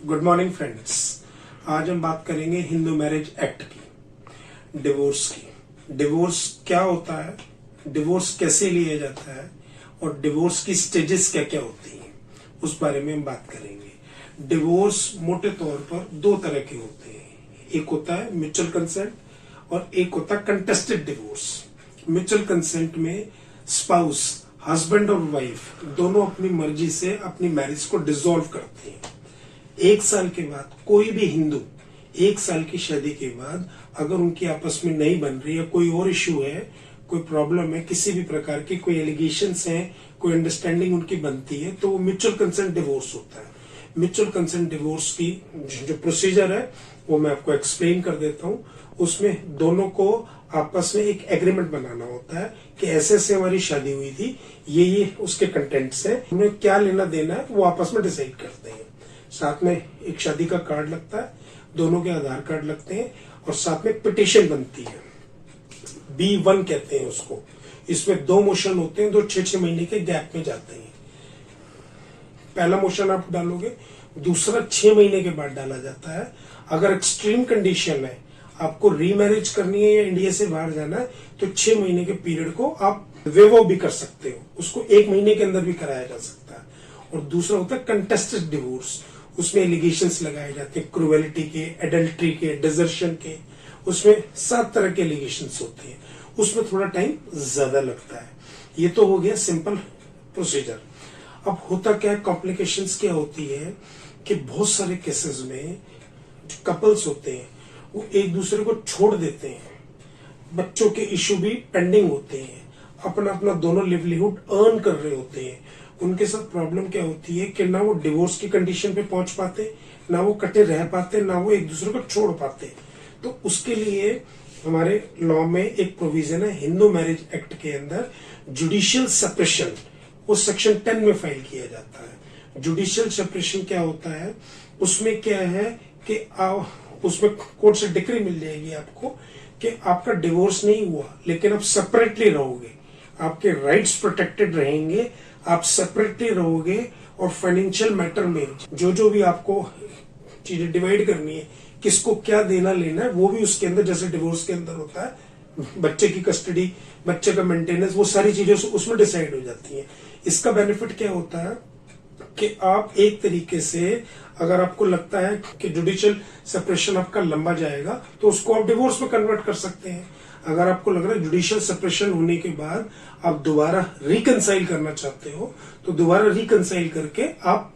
Good morning friends. आज हम बात करेंगे हिंदू मैरिज एक्ट की, डिवोर्स की। डिवोर्स क्या होता है, डिवोर्स कैसे लिया जाता है और डिवोर्स की स्टेजेस क्या क्या होती हैं, उस बारे में हम बात करेंगे। डिवोर्स मोटे तौर पर दो तरह के होते हैं, एक होता है म्यूचुअल कंसेंट और एक होता है कंटेस्टेड डिवोर्स। म्यूचुअल कंसेंट में स्पाउस, हस्बैंड और वाइफ दोनों अपनी मर्जी से अपनी मैरिज को डिसॉल्व करते हैं। एक साल के बाद कोई भी हिंदू एक साल की शादी के बाद अगर उनकी आपस में नहीं बन रही है, कोई और इश्यू है, कोई प्रॉब्लम है, किसी भी प्रकार की कोई एलिगेशंस हैं, कोई अंडरस्टैंडिंग उनकी बनती है, तो वो म्यूचुअल कंसेंट डिवोर्स होता है। म्यूचुअल कंसेंट डिवोर्स की जो प्रोसीजर है वो मैं आपको एक्सप्लेन कर देता हूँ। उसमें दोनों को आपस में एक एग्रीमेंट बनाना होता है कि ऐसे ऐसे हमारी शादी हुई थी, ये उसके कंटेंट्स है, उन्हें क्या लेना देना है वो आपस में डिसाइड करते हैं। साथ में एक शादी का कार्ड लगता है, दोनों के आधार कार्ड लगते हैं और साथ में पिटिशन बनती है, B1 कहते हैं उसको। इसमें दो मोशन होते हैं, जो 6-6 महीने के गैप में जाते हैं। पहला मोशन आप डालोगे, दूसरा 6 महीने के बाद डाला जाता है। अगर एक्सट्रीम कंडीशन है, आपको रीमैरिज करनी है या इंडिया से बाहर जाना है, तो 6 महीने के पीरियड को आप वेव भी कर सकते हो, उसको 1 महीने के अंदर भी कराया जा सकता है। और दूसरा होता है कंटेस्टेड डिवोर्स। उसमें एलिगेशंस लगाए जाते हैं, क्रूएलिटी के, एडल्ट्री के, डिजर्शन के, उसमें 7 तरह के एलिगेशंस होते हैं। उसमें थोड़ा टाइम ज्यादा लगता है। ये तो हो गया सिंपल प्रोसीजर। अब होता क्या है, कॉम्प्लिकेशंस क्या होती है कि बहुत सारे केसेस में जो कपल्स होते हैं वो एक दूसरे को छोड़ देते हैं, बच्चों के इश्यू भी पेंडिंग होते हैं, अपना अपना दोनों लिवलीहुड अर्न कर रहे होते हैं। उनके साथ प्रॉब्लम क्या होती है कि ना वो डिवोर्स की कंडीशन पे पहुंच पाते, ना वो कटे रह पाते, ना वो एक दूसरे को छोड़ पाते। तो उसके लिए हमारे लॉ में एक प्रोविजन है, हिंदू मैरिज एक्ट के अंदर जुडिशियल सेपरेशन, वो सेक्शन 10 में फाइल किया जाता है। जुडिशियल सेपरेशन क्या होता है, उसमें क्या है कि उसमें कोर्ट से डिक्री मिल जाएगी आपको कि आपका डिवोर्स नहीं हुआ, लेकिन आप सेपरेटली रहोगे, आपके राइट्स प्रोटेक्टेड रहेंगे, आप सेपरेटली रहोगे और फाइनेंशियल मैटर में जो भी आपको चीजें डिवाइड करनी है, किसको क्या देना लेना है, वो भी उसके अंदर, जैसे डिवोर्स के अंदर होता है, बच्चे की कस्टडी, बच्चे का मेंटेनेंस, वो सारी चीजें उसमें डिसाइड हो जाती हैं। इसका बेनिफिट क्या होता है कि आप एक तरीके से, अगर आपको लगता है कि जुडिशियल सेपरेशन आपका लंबा जाएगा, तो उसको आप डिवोर्स में कन्वर्ट कर सकते हैं। अगर आपको लग रहा है जुडिशियल सेपरेशन होने के बाद आप दोबारा रिकंसाइल करना चाहते हो, तो दोबारा रिकंसाइल करके आप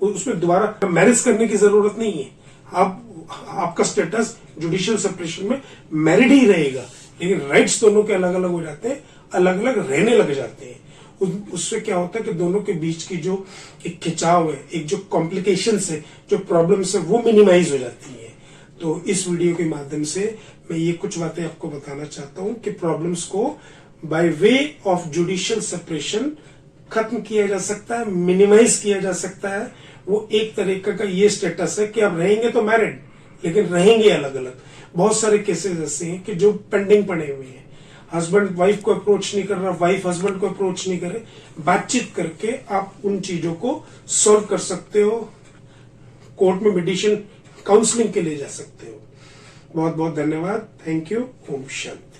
उसमें दोबारा मैरिज करने की जरूरत नहीं है। आपका स्टेटस जुडिशियल सेपरेशन में मैरिड ही रहेगा, लेकिन राइट्स दोनों के अलग अलग हो जाते हैं, अलग अलग रहने लग जाते हैं। उससे क्या होता है कि दोनों के बीच की जो एक खिंचाव है, एक जो कॉम्प्लिकेशंस है, जो प्रॉब्लम्स है, वो मिनिमाइज हो जाती है। तो इस वीडियो के माध्यम से मैं ये कुछ बातें आपको बताना चाहता हूं कि प्रॉब्लम्स को by way of judicial separation खत्म किया जा सकता है, मिनिमाइज किया जा सकता है। वो एक तरीके का ये स्टेटस है कि आप रहेंगे तो मैरिड, लेकिन रहेंगे अलग अलग। बहुत सारे केसेस ऐसे हैं कि जो पेंडिंग पड़े हुए हैं, हस्बैंड वाइफ को अप्रोच नहीं कर रहा, वाइफ हस्बैंड को अप्रोच नहीं करे, बातचीत करके आप उन चीजों को सॉल्व कर सकते हो, कोर्ट में मेडिएशन काउंसलिंग के लिए जा सकते हो। बहुत बहुत धन्यवाद। Thank you. ओम शांति।